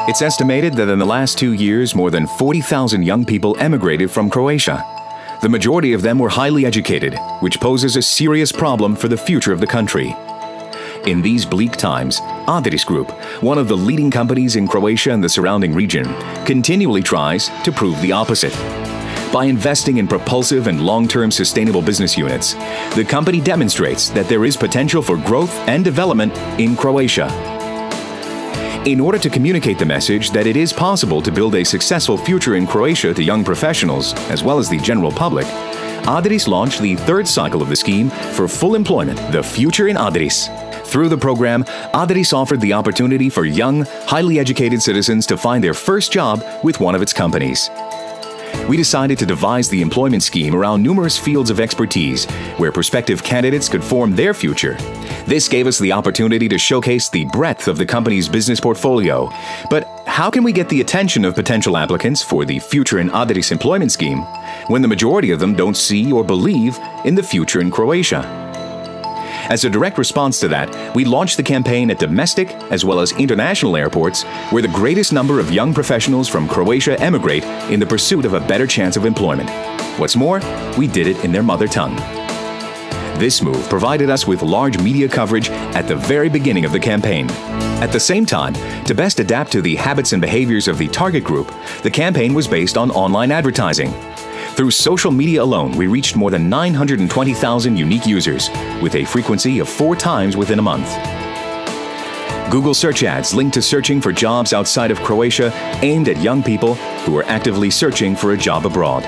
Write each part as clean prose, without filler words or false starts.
It's estimated that in the last 2 years, more than 40,000 young people emigrated from Croatia. The majority of them were highly educated, which poses a serious problem for the future of the country. In these bleak times, Adris Group, one of the leading companies in Croatia and the surrounding region, continually tries to prove the opposite. By investing in propulsive and long-term sustainable business units, the company demonstrates that there is potential for growth and development in Croatia. In order to communicate the message that it is possible to build a successful future in Croatia to young professionals, as well as the general public, Adris launched the third cycle of the scheme for full employment, The Future in Adris. Through the program, Adris offered the opportunity for young, highly educated citizens to find their first job with one of its companies. We decided to devise the employment scheme around numerous fields of expertise where prospective candidates could form their future. This gave us the opportunity to showcase the breadth of the company's business portfolio. But how can we get the attention of potential applicants for the Future in Adris employment scheme when the majority of them don't see or believe in the future in Croatia? As a direct response to that, we launched the campaign at domestic as well as international airports where the greatest number of young professionals from Croatia emigrate in the pursuit of a better chance of employment. What's more, we did it in their mother tongue. This move provided us with large media coverage at the very beginning of the campaign. At the same time, to best adapt to the habits and behaviors of the target group, the campaign was based on online advertising. Through social media alone, we reached more than 920,000 unique users, with a frequency of 4 times within a month. Google search ads linked to searching for jobs outside of Croatia aimed at young people who are actively searching for a job abroad.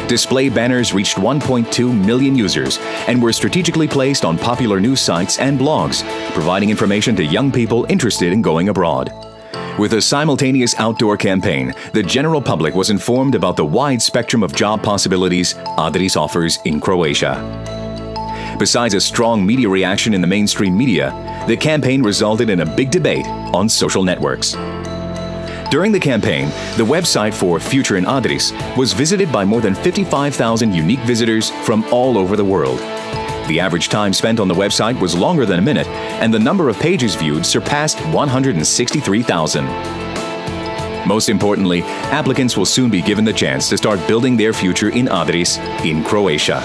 Display banners reached 1.2 million users and were strategically placed on popular news sites and blogs, providing information to young people interested in going abroad. With a simultaneous outdoor campaign, the general public was informed about the wide spectrum of job possibilities Adris offers in Croatia. Besides a strong media reaction in the mainstream media, the campaign resulted in a big debate on social networks. During the campaign, the website for Future in Adris was visited by more than 55,000 unique visitors from all over the world. The average time spent on the website was longer than a minute, and the number of pages viewed surpassed 163,000. Most importantly, applicants will soon be given the chance to start building their future in Adris in Croatia.